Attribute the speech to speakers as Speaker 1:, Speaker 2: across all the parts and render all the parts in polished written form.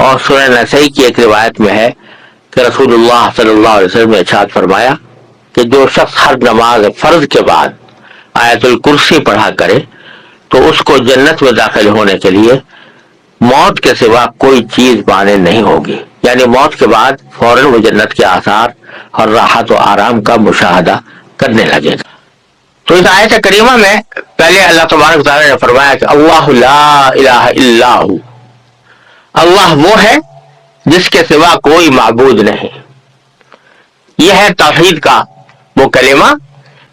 Speaker 1: اور سنن نسائی کی ایک روایت میں ہے کہ رسول اللہ صلی اللہ علیہ وسلم نے ارشاد فرمایا کہ جو شخص ہر نماز فرض کے بعد آیت الکرسی پڑھا کرے تو اس کو جنت میں داخل ہونے کے لیے موت کے سوا کوئی چیز مانع نہیں ہوگی، یعنی موت کے بعد فوراً وہ جنت کے آثار اور راحت و آرام کا مشاہدہ کرنے لگے گا۔ تو اس آیت کریمہ میں پہلے اللہ تبارک و تعالیٰ نے فرمایا کہ اللہ لا الہ الا ہو، اللہ وہ ہے جس کے سوا کوئی معبود نہیں۔ یہ ہے توحید کا وہ کلمہ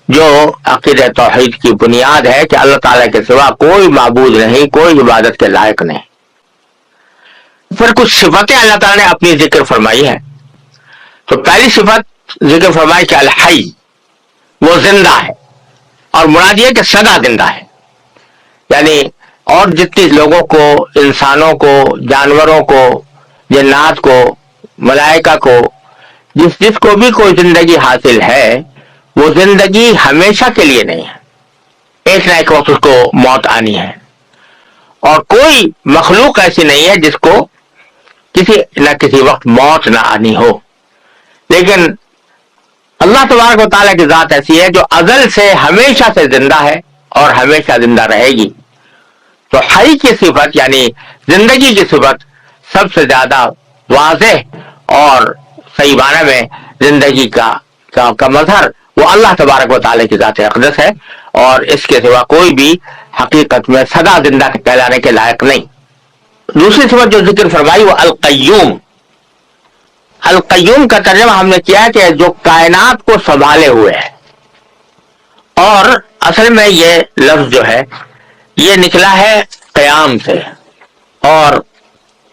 Speaker 1: جو عقیدہ توحید کی بنیاد ہے کہ اللہ تعالیٰ کے سوا کوئی معبود نہیں، کوئی عبادت کے لائق نہیں۔ پھر کچھ صفتیں اللہ تعالیٰ نے اپنی ذکر فرمائی ہے۔ تو پہلی صفت ذکر فرمائی کہ الحی، وہ زندہ ہے، اور مراد یہ کہ سدا زندہ ہے، یعنی اور جتنی لوگوں کو، انسانوں کو، جانوروں کو، جنات کو، ملائکہ کو، جس کو بھی کوئی زندگی حاصل ہے، وہ زندگی ہمیشہ کے لیے نہیں ہے، ایک نہ ایک وقت اس کو موت آنی ہے۔ اور کوئی مخلوق ایسی نہیں ہے جس کو کسی نہ کسی وقت موت نہ آنی ہو، لیکن اللہ تبارک و تعالیٰ کی ذات ایسی ہے جو ازل سے ہمیشہ سے زندہ ہے اور ہمیشہ زندہ رہے گی۔ تو حی کی صفت یعنی زندگی کی صفت سب سے زیادہ واضح اور صحیح معنی میں زندگی کا مظہر وہ اللہ تبارک و تعالیٰ کی ذات اقدس ہے، اور اس کے سوا کوئی بھی حقیقت میں سدا زندہ کہلانے کے لائق نہیں۔ دوسری صفت جو ذکر فرمائی وہ القیوم۔ القیوم کا ترجمہ ہم نے کیا کہ جو کائنات کو سنبھالے ہوئے ہے، اور اصل میں یہ لفظ جو ہے یہ نکلا ہے قیام سے، اور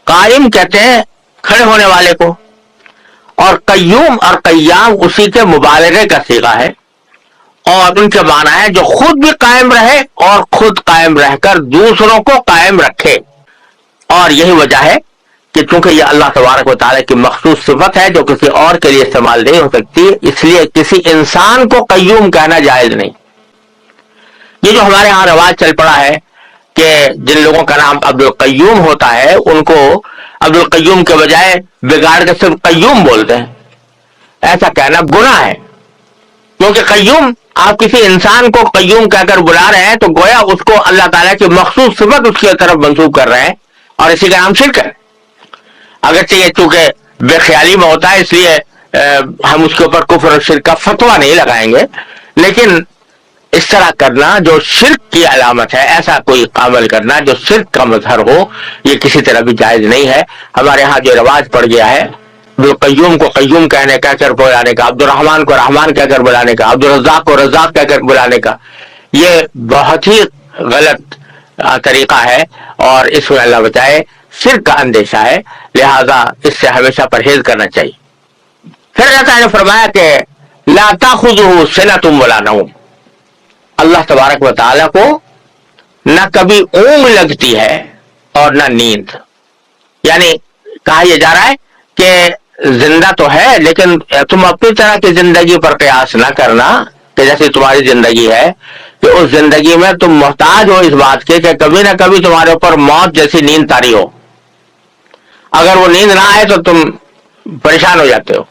Speaker 1: قائم کہتے ہیں کھڑے ہونے والے کو، اور قیوم اور قیام اسی کے مبالغے کا صیغہ ہے، اور ان کے معنی ہے جو خود بھی قائم رہے اور خود قائم رہ کر دوسروں کو قائم رکھے۔ اور یہی وجہ ہے کہ چونکہ یہ اللہ تبارک و تعالیٰ کی مخصوص صفت ہے جو کسی اور کے لیے استعمال نہیں ہو سکتی، اس لیے کسی انسان کو قیوم کہنا جائز نہیں۔ یہ جو ہمارے ہاں رواج چل پڑا ہے کہ جن لوگوں کا نام عبد القیوم ہوتا ہے ان کو عبد القیوم کے بجائے بگاڑ کے صرف قیوم بولتے ہیں، ایسا کہنا گناہ ہے، کیونکہ قیوم آپ کسی انسان کو قیوم کہہ کر بلا رہے ہیں تو گویا اس کو اللہ تعالیٰ کی مخصوص صفت اس کی طرف منسوب کر رہے ہیں، اور اسی کا نام شرک ہے۔ اگرچہ یہ چونکہ بے خیالی میں ہوتا ہے اس لیے ہم اس کے اوپر کفر اور شرک کا فتویٰ نہیں لگائیں گے، لیکن اس طرح کرنا جو شرک کی علامت ہے، ایسا کوئی عمل کرنا جو شرک کا مظہر ہو، یہ کسی طرح بھی جائز نہیں ہے۔ ہمارے ہاں جو رواج پڑ گیا ہے عبدالقیوم کو قیوم کہہ کر بلانے کا، عبد الرحمن کو رحمان کہہ کر بلانے کا، عبد الرزاق کو رزاق کہہ کر بلانے کا، یہ بہت ہی غلط طریقہ ہے، اور اس میں اللہ بچائے شرک کا اندیشہ ہے، لہذا اس سے ہمیشہ پرہیز کرنا چاہیے۔ پھر اللہ تعالیٰ نے فرمایا کہ لا تاخذہ سنۃ ولا نوم، اللہ تبارک و تعالیٰ کو نہ کبھی اونگ لگتی ہے اور نہ نیند، یعنی کہا یہ جا رہا ہے کہ زندہ تو ہے لیکن تم اپنی طرح کی زندگی پر قیاس نہ کرنا کہ جیسی تمہاری زندگی ہے، کہ اس زندگی میں تم محتاج ہو اس بات کے کہ کبھی نہ کبھی تمہارے اوپر موت جیسی نیند طاری ہو، اگر وہ نیند نہ آئے تو تم پریشان ہو جاتے ہو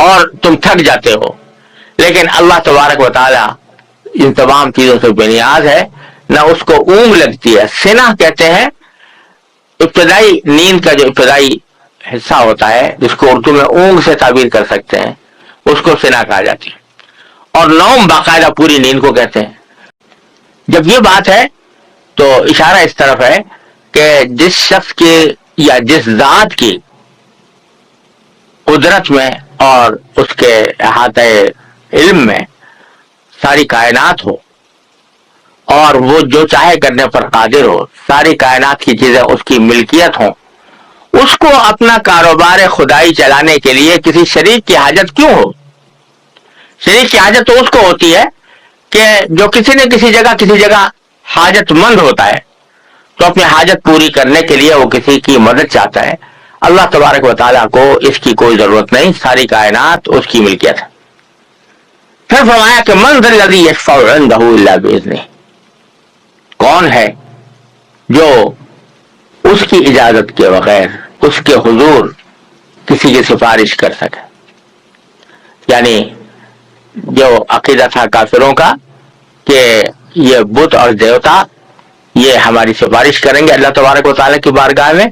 Speaker 1: اور تم تھک جاتے ہو، لیکن اللہ تبارک و تعالیٰ ان تمام چیزوں سے بے نیاز ہے، نہ اس کو اونگ لگتی ہے۔ سنہ کہتے ہیں ابتدائی نیند کا جو ابتدائی حصہ ہوتا ہے جس کو اردو میں اونگ سے تعبیر کر سکتے ہیں، اس کو سنہ کہا جاتی ہے، اور نوم باقاعدہ پوری نیند کو کہتے ہیں۔ جب یہ بات ہے تو اشارہ اس طرف ہے کہ جس شخص کی یا جس ذات کی قدرت میں اور اس کے احاطہ علم میں ساری کائنات ہو، اور وہ جو چاہے کرنے پر قادر ہو، ساری کائنات کی چیزیں اس کی ملکیت ہوں، اس کو اپنا کاروبار خدائی چلانے کے لیے کسی شریک کی حاجت کیوں ہو؟ شریک کی حاجت تو اس کو ہوتی ہے کہ جو کسی نہ کسی جگہ حاجت مند ہوتا ہے، تو اپنی حاجت پوری کرنے کے لیے وہ کسی کی مدد چاہتا ہے۔ اللہ تبارک و تعالیٰ کو اس کی کوئی ضرورت نہیں، ساری کائنات اس کی ملکیت ہے۔ پھر فرمایا کہ من ذا الذی یشفع عندہ الا باذنہ، کون ہے جو اس کی اجازت کے بغیر اس کے حضور کسی کی سفارش کر سکے. یعنی جو عقیدہ تھا کافروں کا کہ یہ بت اور دیوتا یہ ہماری سفارش کریں گے اللہ تبارک و تعالیٰ کی بارگاہ میں،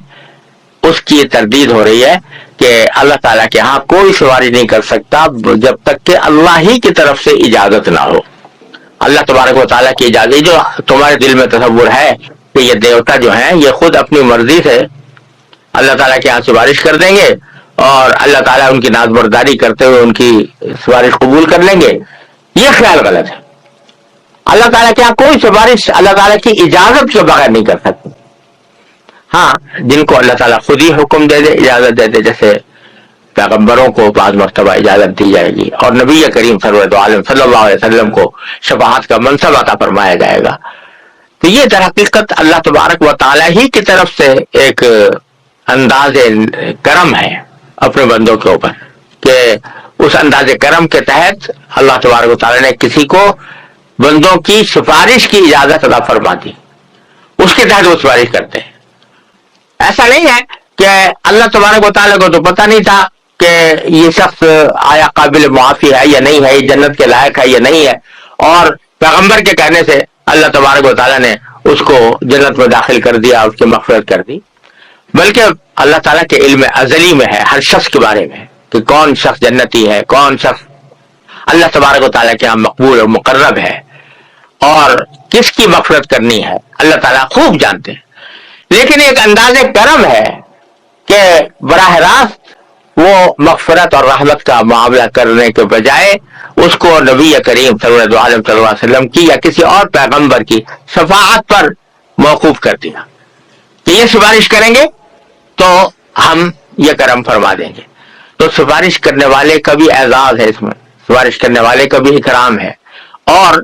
Speaker 1: اس کی تردید ہو رہی ہے کہ اللہ تعالیٰ کے ہاں کوئی سفارش نہیں کر سکتا جب تک کہ اللہ ہی کی طرف سے اجازت نہ ہو. اللہ تبارک و تعالیٰ کی اجازت، جو تمہارے دل میں تصور ہے کہ یہ دیوتا جو ہیں یہ خود اپنی مرضی سے اللہ تعالیٰ کے ہاں سفارش کر دیں گے اور اللہ تعالیٰ ان کی نازبرداری کرتے ہوئے ان کی سفارش قبول کر لیں گے، یہ خیال غلط ہے. اللہ تعالیٰ کے ہاں کوئی سفارش اللہ تعالیٰ کی اجازت کے بغیر نہیں کر سکتے. ہاں جن کو اللہ تعالیٰ خود ہی حکم دے دے، اجازت دے دے، جیسے پیغمبروں کو بعض مرتبہ اجازت دی جائے گی اور نبی کریم سرورت عالم صلی اللہ علیہ وسلم کو شفاعت کا منصب عطا فرمایا جائے گا. تو یہ در حقیقت اللہ تبارک و تعالیٰ ہی کی طرف سے ایک انداز کرم ہے اپنے بندوں کے اوپر، کہ اس انداز کرم کے تحت اللہ تبارک و تعالیٰ نے کسی کو بندوں کی سفارش کی اجازت عطا فرما دی، اس کے تحت وہ سفارش کرتے ہیں. ایسا نہیں ہے کہ اللہ تبارک و تعالیٰ کو تو پتہ نہیں تھا کہ یہ شخص آیا قابل معافی ہے یا نہیں ہے، یہ جنت کے لائق ہے یا نہیں ہے، اور پیغمبر کے کہنے سے اللہ تبارک و تعالیٰ نے اس کو جنت میں داخل کر دیا، اس کی مغفرت کر دی. بلکہ اللہ تعالیٰ کے علم ازلی میں ہے ہر شخص کے بارے میں کہ کون شخص جنتی ہے، کون شخص اللہ تبارک و تعالیٰ کے ہاں مقبول اور مقرب ہے، اور کس کی مغفرت کرنی ہے اللہ تعالیٰ خوب جانتے ہیں. لیکن ایک انداز کرم ہے کہ براہ راست وہ مغفرت اور رحمت کا معاملہ کرنے کے بجائے اس کو نبی کریم صلی اللہ علیہ وسلم کی یا کسی اور پیغمبر کی شفاعت پر موقوف کر دیا کہ یہ سفارش کریں گے تو ہم یہ کرم فرما دیں گے. تو سفارش کرنے والے کا بھی اعزاز ہے، اس میں سفارش کرنے والے کا بھی اکرام ہے، اور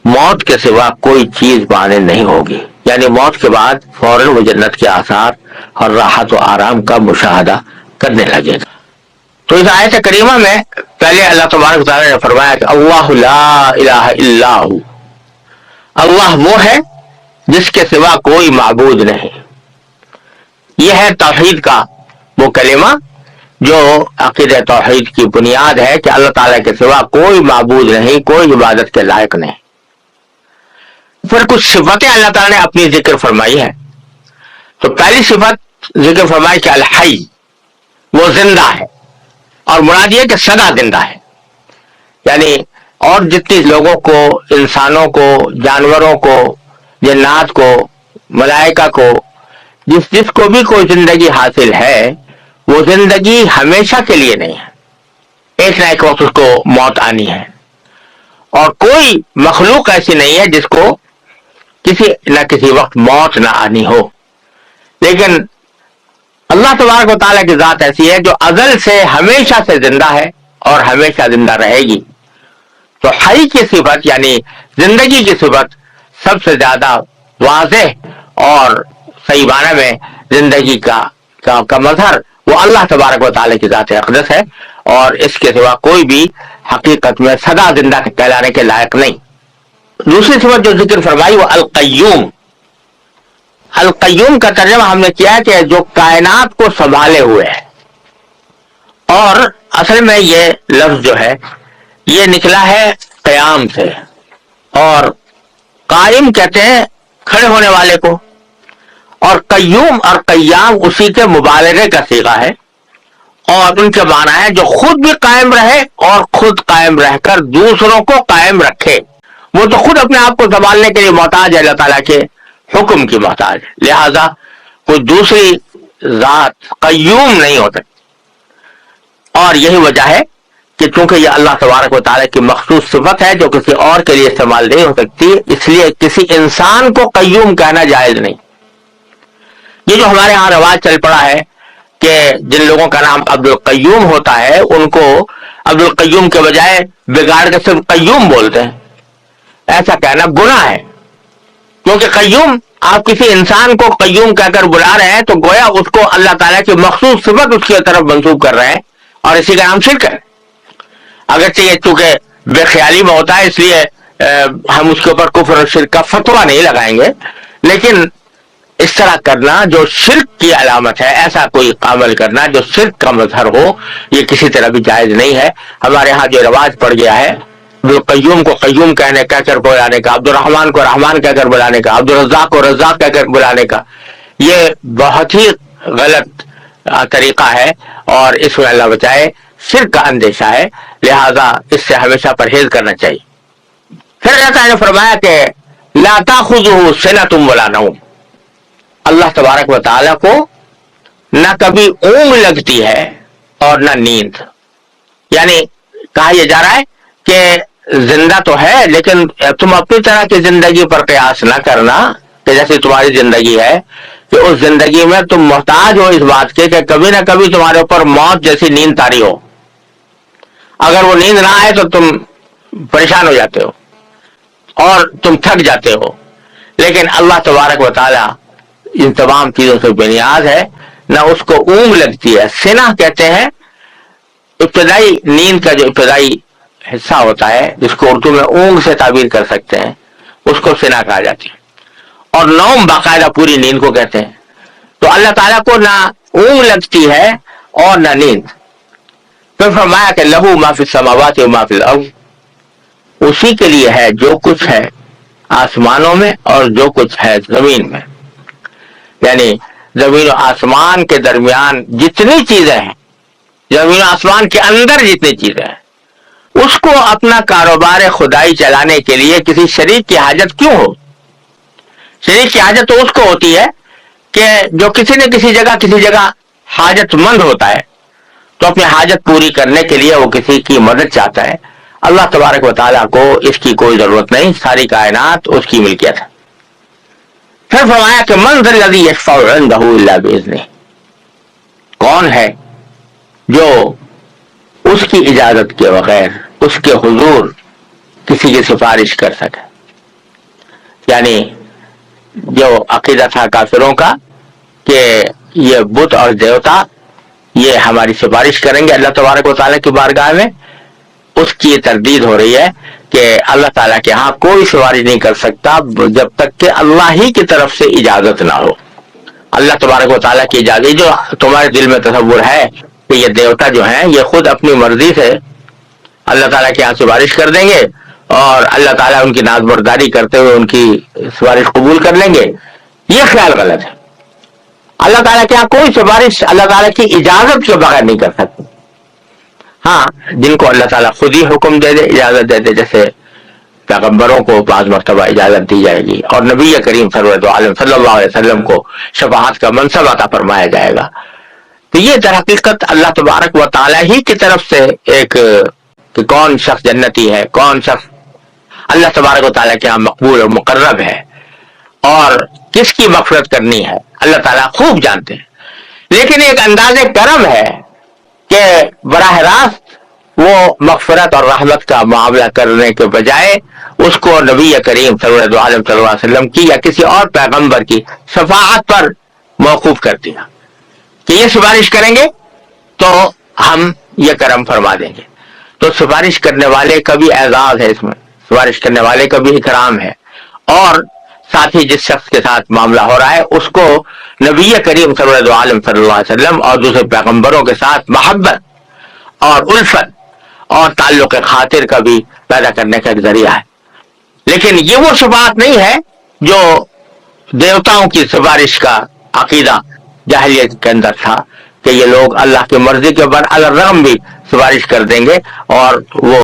Speaker 1: موت کے سوا کوئی چیز مانے نہیں ہوگی. یعنی موت کے بعد فوراً وہ جنت کے آثار اور راحت و آرام کا مشاہدہ کرنے لگے گا. تو اس آیت کریمہ میں پہلے اللہ تبارک تعالیٰ نے فرمایا کہ اللہ لا الہ الا ہو، اللہ وہ ہے جس کے سوا کوئی معبود نہیں. یہ ہے توحید کا وہ کلمہ جو عقیدہ توحید کی بنیاد ہے کہ اللہ تعالیٰ کے سوا کوئی معبود نہیں، کوئی عبادت کے لائق نہیں. پھر کچھ صفتیں اللہ تعالیٰ نے اپنی ذکر فرمائی ہے. تو پہلی صفت ذکر فرمائی کہ الحی، وہ زندہ ہے، اور مراد یہ کہ سدا زندہ ہے. یعنی اور جتنی لوگوں کو، انسانوں کو، جانوروں کو، جنات کو، ملائکہ کو، جس کو بھی کوئی زندگی حاصل ہے وہ زندگی ہمیشہ کے لیے نہیں ہے، ایک نہ ایک وقت اس کو موت آنی ہے. اور کوئی مخلوق ایسی نہیں ہے جس کو کسی نہ کسی وقت موت نہ آنی ہو. لیکن اللہ تبارک و تعالیٰ کی ذات ایسی ہے جو ازل سے ہمیشہ سے زندہ ہے اور ہمیشہ زندہ رہے گی. تو حی کی صفت یعنی زندگی کی صفت سب سے زیادہ واضح اور صحیح معنی میں زندگی کا مظہر وہ اللہ تبارک و تعالیٰ کی ذات اقدس ہے، اور اس کے سوا کوئی بھی حقیقت میں سدا زندہ کہلانے کے لائق نہیں. دوسری صفت جو ذکر فرمائی وہ القیوم. القیوم کا ترجمہ ہم نے کیا کہ جو کائنات کو سنبھالے ہوئے ہے، اور اصل میں یہ لفظ جو ہے یہ نکلا ہے قیام سے، اور قائم کہتے ہیں کھڑے ہونے والے کو، اور قیوم اور قیام اسی کے مبالغے کا صیغہ ہے، اور ان کے معنی ہے جو خود بھی قائم رہے اور خود قائم رہ کر دوسروں کو قائم رکھے. وہ تو خود اپنے آپ کو سنبھالنے کے لیے محتاج ہے، اللہ تعالیٰ کے حکم کی محتاج ہے، لہذا کوئی دوسری ذات قیوم نہیں ہوتا. اور یہی وجہ ہے کہ چونکہ یہ اللہ تبارک و تعالیٰ کی مخصوص صفت ہے جو کسی اور کے لیے استعمال نہیں ہو سکتی، اس لیے کسی انسان کو قیوم کہنا جائز نہیں. یہ جو ہمارے ہاں رواج چل پڑا ہے کہ جن لوگوں کا نام عبد القیوم ہوتا ہے ان کو عبد القیوم کے بجائے بگاڑ کے صرف قیوم بولتے ہیں، ایسا کہنا گناہ ہے. کیونکہ قیوم، آپ کسی انسان کو قیوم کہہ کر بلا رہے ہیں تو گویا اس کو اللہ تعالیٰ کی مخصوص صفت اس کی طرف منسوب کر رہے ہیں، اور اسی کا نام شرک ہے. اگرچہ یہ چونکہ بے خیالی میں ہوتا ہے اس لیے ہم اس کے اوپر کفر اور شرک کا فتویٰ نہیں لگائیں گے، لیکن اس طرح کرنا جو شرک کی علامت ہے، ایسا کوئی عمل کرنا جو شرک کا مظہر ہو، یہ کسی طرح بھی جائز نہیں ہے۔ ہمارے ہاں جو رواج پڑ گیا ہے قیوم کو قیوم کہہ کر بلانے کا، عبد الرحمان کو رحمان کہہ کر بلانے کا، عبد الرزاق کو رزاق کہہ کر بلانے کا، یہ بہت ہی غلط طریقہ ہے، اور اس میں اللہ بچائے شرک کا اندیشہ ہے، لہذا اس سے ہمیشہ پرہیز کرنا چاہیے۔ پھر اللہ تعالیٰ نے فرمایا کہ لا تاخذہ سنۃ ولا نوم، اللہ تبارک و تعالیٰ کو نہ کبھی اونگ لگتی ہے اور نہ نیند، یعنی کہا یہ جا رہا ہے کہ زندہ تو ہے لیکن تم اپنی طرح کی زندگی پر قیاس نہ کرنا کہ جیسے تمہاری زندگی ہے، کہ اس زندگی میں تم محتاج ہو اس بات کے کہ کبھی نہ کبھی تمہارے اوپر موت جیسی نیند طاری ہو، اگر وہ نیند نہ آئے تو تم پریشان ہو جاتے ہو اور تم تھک جاتے ہو، لیکن اللہ تبارک و تعالیٰ ان تمام چیزوں سے بے نیاز ہے، نہ اس کو اونگ لگتی ہے۔ سنہ کہتے ہیں ابتدائی نیند کا جو ابتدائی حصہ ہوتا ہے، جس کو اردو میں اونگ سے تعبیر کر سکتے ہیں، اس کو سنہ کہا جاتی ہے، اور نوم باقاعدہ پوری نیند کو کہتے ہیں۔ تو اللہ تعالیٰ کو نہ اونگ لگتی ہے اور نہ نیند۔ پھر فرمایا کہ لہو ما فی السماوات و ما فی الارض، اسی کے لیے ہے جو کچھ ہے آسمانوں میں اور جو کچھ ہے زمین میں، یعنی زمین و آسمان کے درمیان جتنی چیزیں ہیں، زمین و آسمان کے اندر جتنی چیزیں ہیں، اس کو اپنا کاروبار خدائی چلانے کے لیے کسی شریک کی حاجت کیوں ہو؟ شریک کی حاجت تو اس کو ہوتی ہے کہ جو کسی نہ کسی جگہ حاجت مند ہوتا ہے، تو اپنی حاجت پوری کرنے کے لیے وہ کسی کی مدد چاہتا ہے۔ اللہ تبارک و تعالیٰ کو اس کی کوئی ضرورت نہیں، ساری کائنات اس کی ملکیت ہے۔ پھر فرمایا کہ من ذا الذی یشفع عندہ الا باذنہ، کون ہے جو اس کی اجازت کے بغیر اس کے حضور کسی کی سفارش کر سکے؟ یعنی جو عقیدہ تھا کافروں کا کہ یہ بت اور دیوتا یہ ہماری سفارش کریں گے اللہ تبارک و تعالیٰ کی بارگاہ میں، اس کی تردید ہو رہی ہے کہ اللہ تعالیٰ کے ہاں کوئی سفارش نہیں کر سکتا جب تک کہ اللہ ہی کی طرف سے اجازت نہ ہو۔ اللہ تبارک و تعالیٰ کی اجازت، جو تمہارے دل میں تصور ہے کہ یہ دیوتا جو ہیں یہ خود اپنی مرضی سے اللہ تعالیٰ کے ہاں سفارش کر دیں گے اور اللہ تعالیٰ ان کی نازبرداری کرتے ہوئے ان کی سفارش قبول کر لیں گے، یہ خیال غلط ہے۔ اللہ تعالیٰ کے ہاں کوئی سفارش اللہ تعالیٰ کی اجازت کے بغیر نہیں کر سکتے۔ ہاں، جن کو اللہ تعالیٰ خود ہی حکم دے دے، اجازت دے دے، جیسے پیغمبروں کو بعض مرتبہ اجازت دی جائے گی، اور نبی کریم سرور عالم صلی اللہ علیہ وسلم کو شفاعت کا منصب عطا فرمایا جائے گا۔ تو یہ در حقیقت اللہ تبارک و تعالیٰ ہی کی طرف سے ایک کہ کون شخص جنتی ہے، کون شخص اللہ تبارک و تعالیٰ کے ہاں مقبول اور مقرب ہے، اور کس کی مغفرت کرنی ہے اللہ تعالیٰ خوب جانتے ہیں۔ لیکن ایک انداز کرم ہے کہ براہ راست وہ مغفرت اور رحمت کا معاملہ کرنے کے بجائے اس کو نبی کریم صلی اللہ علیہ وسلم کی یا کسی اور پیغمبر کی شفاعت پر موقوف کر دیا کہ یہ سفارش کریں گے تو ہم یہ کرم فرما دیں گے۔ تو سفارش کرنے والے کا بھی اعزاز ہے، اس میں سفارش کرنے والے کا بھی اکرام ہے، اور ساتھ ہی جس شخص کے ساتھ معاملہ ہو رہا ہے اس کو نبی کریم صلی اللہ علیہ وسلم اور دوسرے پیغمبروں کے ساتھ محبت اور الفت اور تعلق خاطر کا بھی پیدا کرنے کا ایک ذریعہ ہے۔ لیکن یہ وہ شفاعت نہیں ہے جو دیوتاؤں کی سفارش کا عقیدہ جاہلیت کے اندر تھا کہ یہ لوگ اللہ کی مرضی کے برعکس بھی سفارش کر دیں گے اور وہ